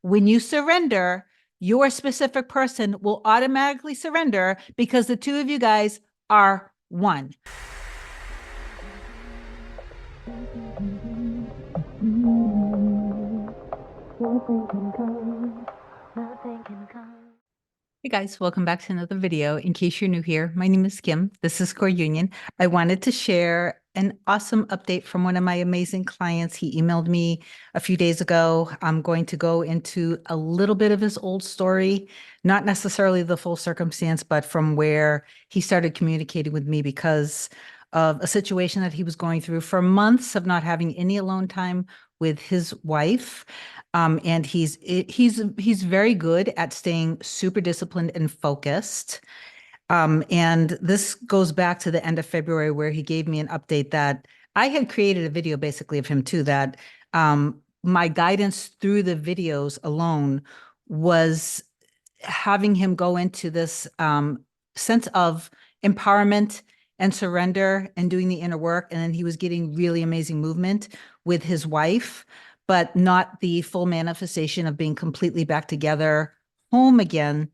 When you surrender, your specific person will automatically surrender because the two of you guys are one. Hey guys, welcome back to another video. In case you're new here, my name is Kim. This is Core Union. I wanted to share an awesome update from one of my amazing clients. He emailed me a few days ago. I'm going to go into a little bit of his old story, not necessarily the full circumstance, but from where he started communicating with me because of a situation that he was going through for months of not having any alone time with his wife. And he's very good at staying super disciplined and focused. And this goes back to the end of February where he gave me an update that I had created a video basically of him too, that my guidance through the videos alone was having him go into this sense of empowerment and surrender and doing the inner work. And then he was getting really amazing movement with his wife, but not the full manifestation of being completely back together, home again.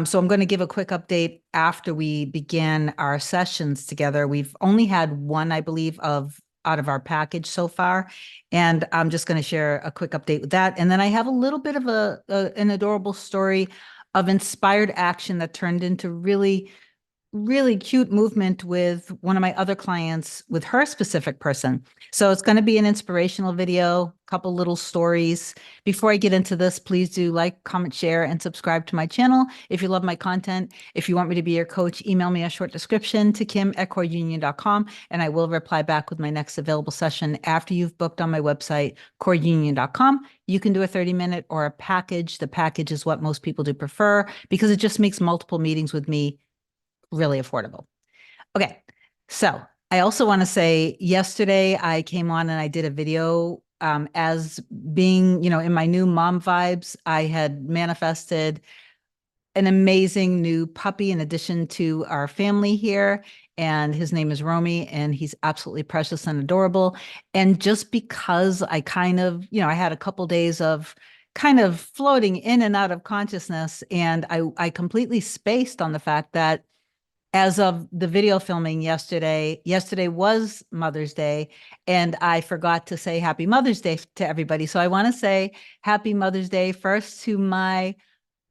So I'm going to give a quick update after we began our sessions together. We've only had one, I believe, out of our package so far. And I'm just going to share a quick update with that. And then I have a little bit of an adorable story of inspired action that turned into really cute movement with one of my other clients with her specific person. So it's going to be an inspirational video, a couple little stories. Before I get into this, please do like, comment, share, and subscribe to my channel. If you love my content, if you want me to be your coach, email me a short description to kim@coreunion.com, and I will reply back with my next available session after you've booked on my website, coreunion.com. You can do a 30-minute or a package. The package is what most people do prefer because it just makes multiple meetings with me really affordable. Okay, so I also want to say yesterday I came on and I did a video as being, in my new mom vibes. I had manifested an amazing new puppy in addition to our family here. And his name is Romy, and he's absolutely precious and adorable. And just because I kind of, I had a couple days of kind of floating in and out of consciousness, and I completely spaced on the fact that as of the video filming yesterday was Mother's Day, and I forgot to say Happy Mother's Day to everybody. So I want to say Happy Mother's Day first to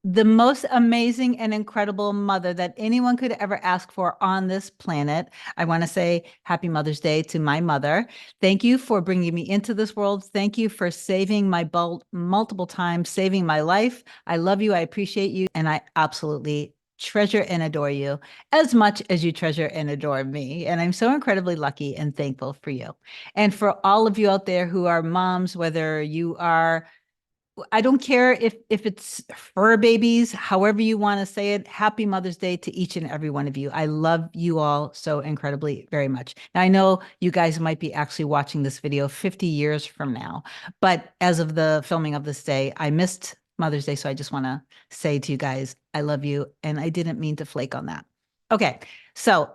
the most amazing and incredible mother that anyone could ever ask for on this planet. I want to say Happy Mother's Day to my mother. Thank you for bringing me into this world. Thank you for saving my bolt multiple times, saving my life. I love you. I appreciate you. And I absolutely treasure and adore you as much as you treasure and adore me. And I'm so incredibly lucky and thankful for you. And for all of you out there who are moms, whether you are, I don't care if it's fur babies, however you want to say it, Happy Mother's Day to each and every one of you. I love you all so incredibly very much. Now, I know you guys might be actually watching this video 50 years from now, but as of the filming of this day, I missed Mother's Day. So I just want to say to you guys, I love you. And I didn't mean to flake on that. Okay. So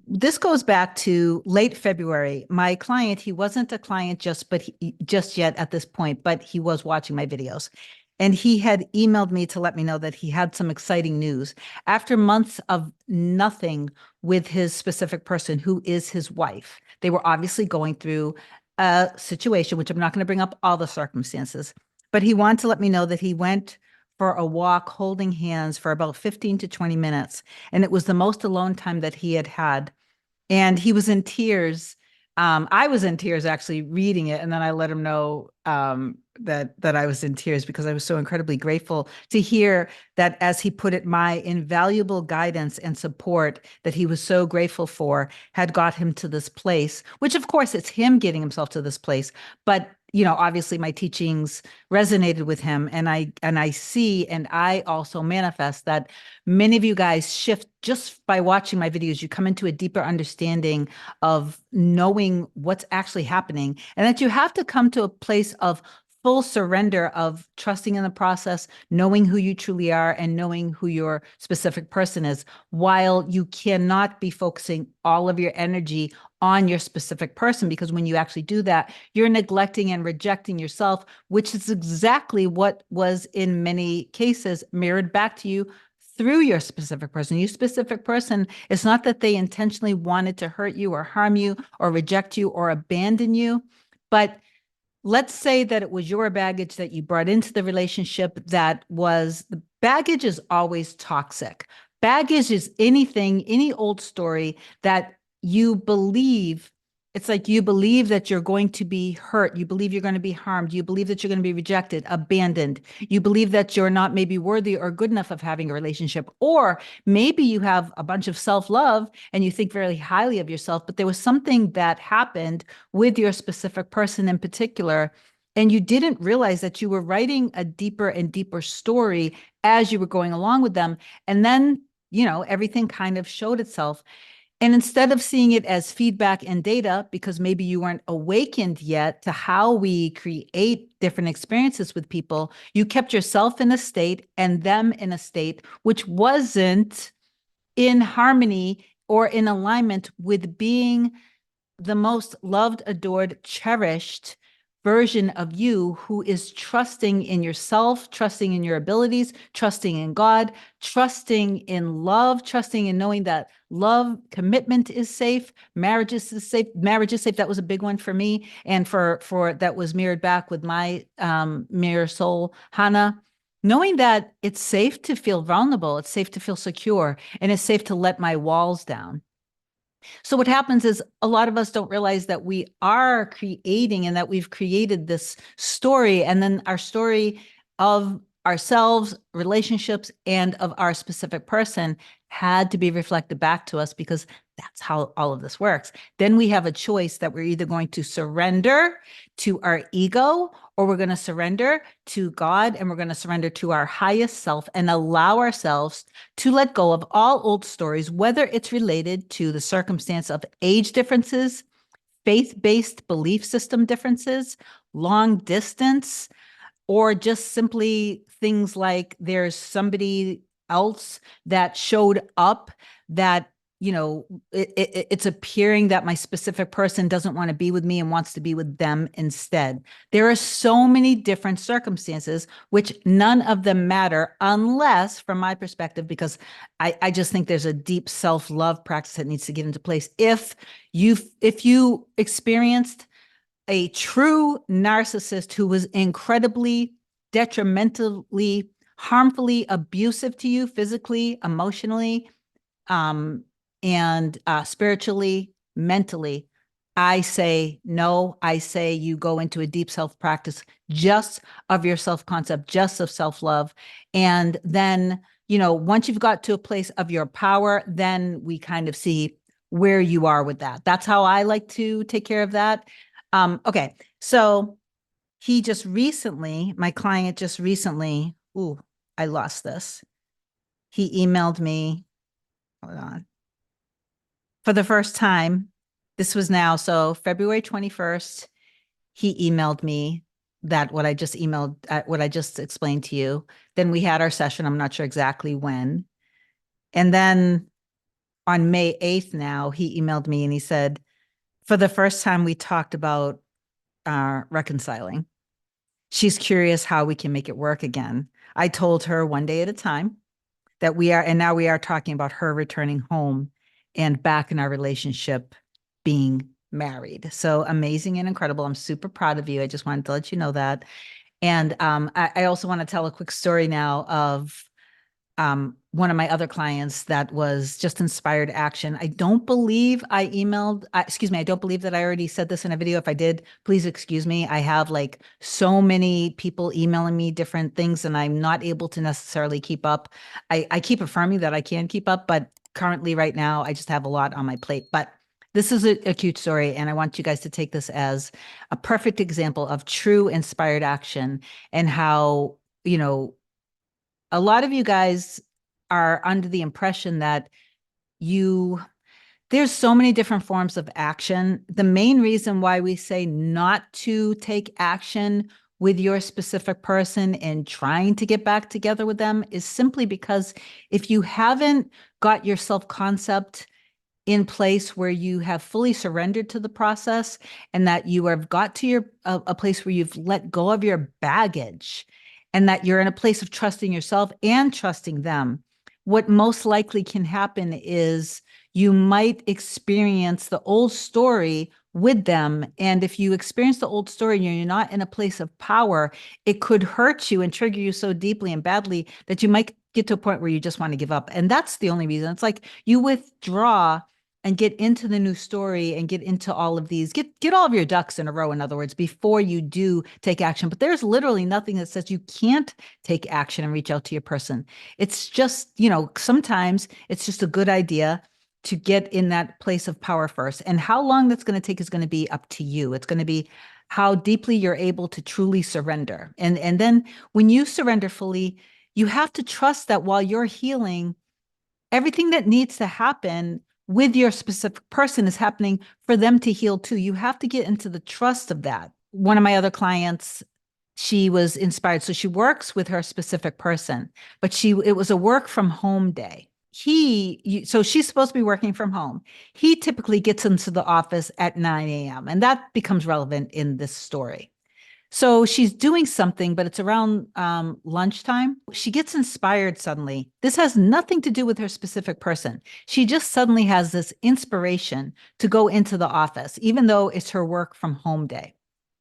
this goes back to late February. My client, he wasn't a client just yet at this point, but he was watching my videos. And he had emailed me to let me know that he had some exciting news. After months of nothing with his specific person, who is his wife, they were obviously going through a situation, which I'm not going to bring up all the circumstances, but he wanted to let me know that he went for a walk holding hands for about 15 to 20 minutes. And it was the most alone time that he had had. And he was in tears. I was in tears actually reading it. And then I let him know that I was in tears because I was so incredibly grateful to hear that, as he put it, my invaluable guidance and support that he was so grateful for had got him to this place, which of course it's him getting himself to this place. But obviously my teachings resonated with him, and I see, and I also manifest that many of you guys shift just by watching my videos. You come into a deeper understanding of knowing what's actually happening, and that you have to come to a place of full surrender of trusting in the process, knowing who you truly are, and knowing who your specific person is, while you cannot be focusing all of your energy on your specific person, because when you actually do that, you're neglecting and rejecting yourself, which is exactly what was in many cases mirrored back to you through your specific person. Your specific person, it's not that they intentionally wanted to hurt you or harm you or reject you or abandon you, but let's say that it was your baggage that you brought into the relationship. That was, the baggage is always toxic. Baggage is anything, any old story that you believe. It's like you believe that you're going to be hurt. You believe you're going to be harmed. You believe that you're going to be rejected, abandoned. You believe that you're not maybe worthy or good enough of having a relationship. Or maybe you have a bunch of self-love and you think very highly of yourself, but there was something that happened with your specific person in particular, and you didn't realize that you were writing a deeper and deeper story as you were going along with them. And then, everything kind of showed itself. And instead of seeing it as feedback and data, because maybe you weren't awakened yet to how we create different experiences with people, you kept yourself in a state and them in a state which wasn't in harmony or in alignment with being the most loved, adored, cherished version of you, who is trusting in yourself, trusting in your abilities, trusting in God, trusting in love, trusting in knowing that love, commitment is safe, marriage is safe. Marriage is safe. That was a big one for me. And for that was mirrored back with my mirror soul, Hannah. Knowing that it's safe to feel vulnerable, it's safe to feel secure, and it's safe to let my walls down. So what happens is a lot of us don't realize that we are creating and that we've created this story, and then our story of ourselves, relationships, and of our specific person had to be reflected back to us, because that's how all of this works. Then we have a choice that we're either going to surrender to our ego, or we're going to surrender to God, and we're going to surrender to our highest self and allow ourselves to let go of all old stories, whether it's related to the circumstance of age differences, faith-based belief system differences, long distance, or just simply things like there's somebody else that showed up that, it's appearing that my specific person doesn't want to be with me and wants to be with them instead. There are so many different circumstances, which none of them matter unless, from my perspective, because I just think there's a deep self-love practice that needs to get into place. If you experienced a true narcissist who was incredibly detrimentally, harmfully abusive to you physically, emotionally, and spiritually, mentally, I say no. I say you go into a deep self-practice just of your self-concept, just of self-love. And then, once you've got to a place of your power, then we kind of see where you are with that. That's how I like to take care of that. Okay, so my client just recently, I lost this. He emailed me, hold on. For the first time, this was now, so February 21st, he emailed me that what I just explained to you. Then we had our session. I'm not sure exactly when. And then on May 8th now, he emailed me and he said, for the first time, we talked about reconciling. She's curious how we can make it work again. I told her one day at a time that and now we are talking about her returning home and back in our relationship, being married. So amazing and incredible. I'm super proud of you. I just wanted to let you know that. And I also want to tell a quick story now of one of my other clients that was just inspired action. I don't believe I don't believe that I already said this in a video. If I did, please excuse me. I have like so many people emailing me different things and I'm not able to necessarily keep up. I keep affirming that I can keep up, but currently right now, I just have a lot on my plate. But this is a cute story, and I want you guys to take this as a perfect example of true inspired action, and how, a lot of you guys are under the impression that there's so many different forms of action. The main reason why we say not to take action with your specific person and trying to get back together with them is simply because if you haven't got your self-concept in place where you have fully surrendered to the process and that you have got to a place where you've let go of your baggage and that you're in a place of trusting yourself and trusting them, what most likely can happen is you might experience the old story with them. And if you experience the old story and you're not in a place of power, it could hurt you and trigger you so deeply and badly that you might get to a point where you just want to give up. And that's the only reason. It's like you withdraw and get into the new story and get into all of these, get all of your ducks in a row, in other words, before you do take action. But there's literally nothing that says you can't take action and reach out to your person. It's just, sometimes it's just a good idea to get in that place of power first. And how long that's going to take is going to be up to you. It's going to be how deeply you're able to truly surrender. And then when you surrender fully, you have to trust that while you're healing, everything that needs to happen with your specific person is happening for them to heal too. You have to get into the trust of that. One of my other clients, she was inspired. So she works with her specific person, but it was a work from home day. So she's supposed to be working from home. He typically gets into the office at 9 a.m. and that becomes relevant in this story. So she's doing something, but it's around lunchtime. She gets inspired suddenly. This has nothing to do with her specific person. She just suddenly has this inspiration to go into the office, even though it's her work from home day.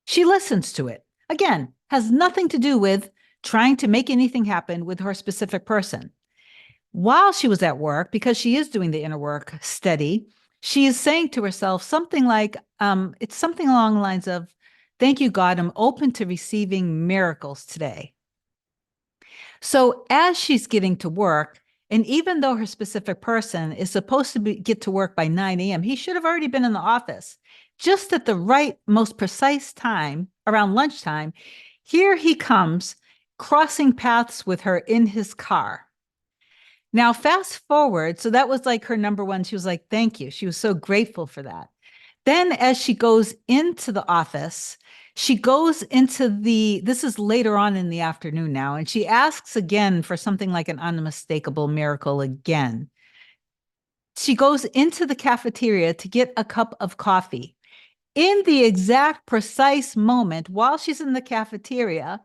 She listens to it. Again, has nothing to do with trying to make anything happen with her specific person. While she was at work, because she is doing the inner work steady, she is saying to herself something like, it's something along the lines of, "Thank you, God, I'm open to receiving miracles today." So as she's getting to work, and even though her specific person is supposed to get to work by 9 a.m., he should have already been in the office. Just at the right, most precise time, around lunchtime, here he comes, crossing paths with her in his car. Now, fast forward, so that was like her number one. She was like, thank you. She was so grateful for that. Then as she goes into the office, she goes into this is later on in the afternoon now, and she asks again for something like an unmistakable miracle again. She goes into the cafeteria to get a cup of coffee. In the exact precise moment while she's in the cafeteria,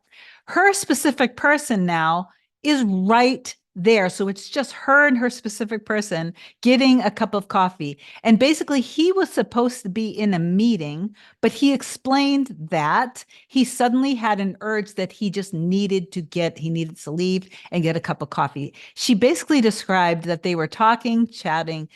her specific person now is right there. So it's just her and her specific person getting a cup of coffee. And basically, he was supposed to be in a meeting, but he explained that he suddenly had an urge that he needed to leave and get a cup of coffee. She basically described that they were talking, chatting,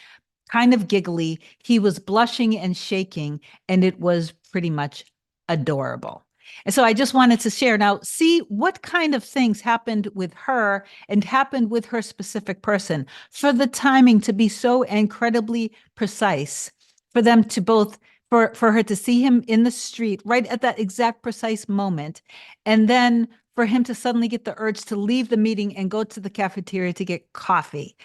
kind of giggly. He was blushing and shaking, and it was pretty much adorable. And so I just wanted to share now, see what kind of things happened with her and happened with her specific person for the timing to be so incredibly precise, for them to both, for her to see him in the street right at that exact precise moment, and then for him to suddenly get the urge to leave the meeting and go to the cafeteria to get coffee.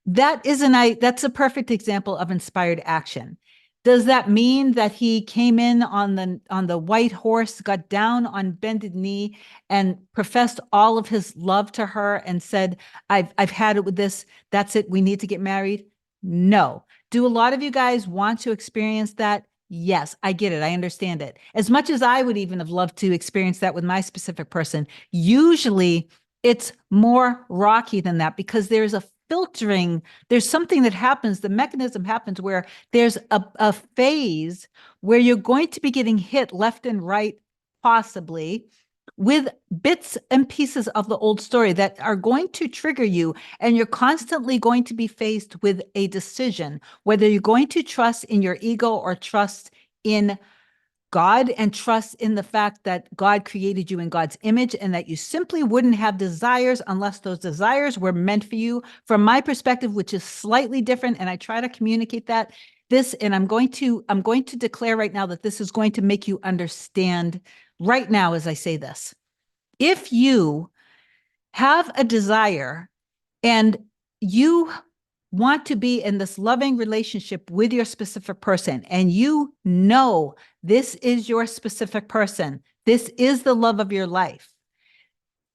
That's a perfect example of inspired action. Does that mean that he came in on the white horse, got down on bended knee, and professed all of his love to her and said, I've had it with this, that's it, we need to get married? No. Do a lot of you guys want to experience that? Yes, I get it. I understand it. As much as I would even have loved to experience that with my specific person, usually it's more rocky than that because there's a filtering, there's something that happens, the mechanism happens where there's a phase where you're going to be getting hit left and right, possibly, with bits and pieces of the old story that are going to trigger you, and you're constantly going to be faced with a decision, whether you're going to trust in your ego or trust in God and trust in the fact that God created you in God's image and that you simply wouldn't have desires unless those desires were meant for you. From my perspective, which is slightly different, and I try to communicate and I'm going to declare right now that this is going to make you understand right now as I say this. If you have a desire and you want to be in this loving relationship with your specific person, and you know this is your specific person, This is the love of your life.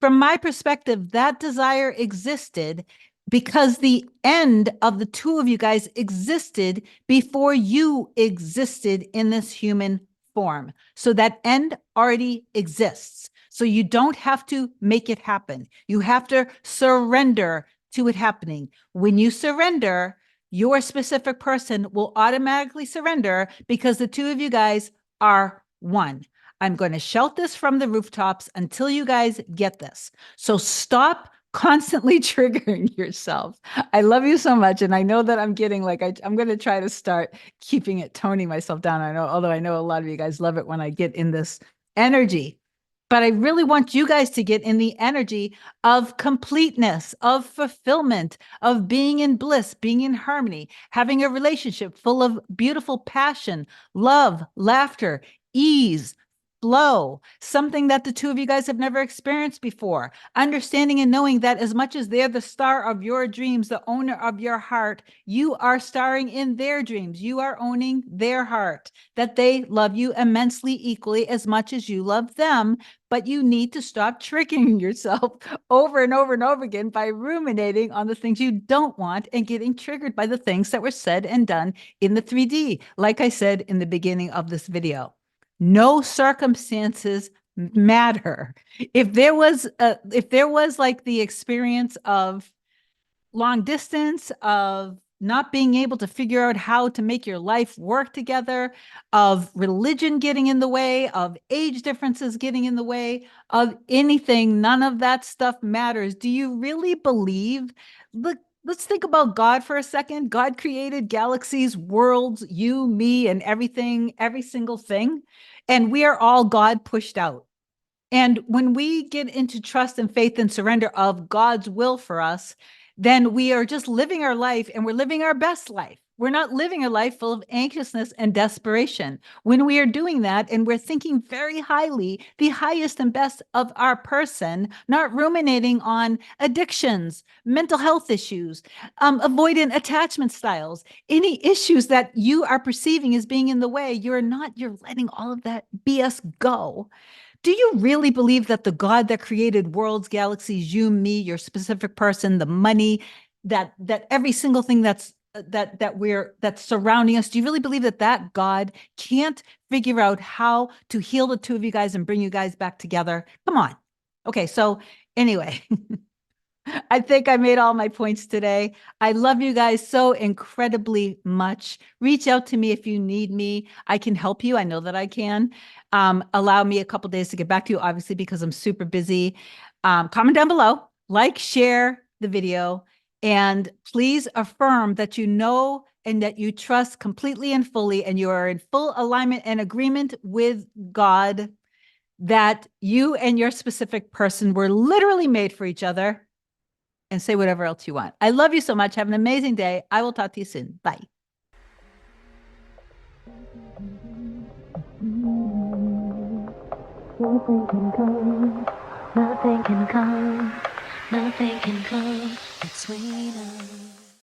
From my perspective, that desire existed because the end of the two of you guys existed before you existed in this human form. So that end already exists. So you don't have to make it happen. You have to surrender to it happening. When you surrender, your specific person will automatically surrender because the two of you guys are one. I'm going to shout this from the rooftops until you guys get this. So stop constantly triggering yourself. I love you so much. And I know that I'm getting like, I'm going to try to start keeping it, toning myself down. I know, although I know a lot of you guys love it when I get in this energy. But I really want you guys to get in the energy of completeness, of fulfillment, of being in bliss, being in harmony, having a relationship full of beautiful passion, love, laughter, ease, flow, something that the two of you guys have never experienced before. Understanding and knowing that as much as they're the star of your dreams, the owner of your heart, you are starring in their dreams. You are owning their heart, that they love you immensely equally as much as you love them. But you need to stop tricking yourself over and over and over again by ruminating on the things you don't want and getting triggered by the things that were said and done in the 3D. Like I said in the beginning of this video, no circumstances matter. If there was like the experience of long distance, of not being able to figure out how to make your life work together, of religion getting in the way, of age differences getting in the way, of anything, none of that stuff matters. Do you really believe? Look, let's think about God for a second. God created galaxies, worlds, you, me, and everything, every single thing. And we are all God pushed out. And when we get into trust and faith and surrender of God's will for us, then we are just living our life, and we're living our best life. We're not living a life full of anxiousness and desperation. When we are doing that and we're thinking very highly, the highest and best of our person, not ruminating on addictions, mental health issues, avoidant attachment styles, any issues that you are perceiving as being in the way, you're letting all of that BS go. Do you really believe that the God that created worlds, galaxies, you, me, your specific person, the money, that every single thing that's surrounding us, do you really believe that that God can't figure out how to heal the two of you guys and bring you guys back together? Come on. Okay, so anyway, I think I made all my points today. I love you guys so incredibly much. Reach out to me if you need me. I can help you. I know that I can. Allow me a couple days to get back to you, obviously, because I'm super busy. Comment down below, like, share the video, and please affirm that you know and that you trust completely and fully, and you are in full alignment and agreement with God, that you and your specific person were literally made for each other. And say whatever else you want. I love you so much. Have an amazing day. I will talk to you soon. Bye. Nothing can come, nothing can come, nothing can come between us.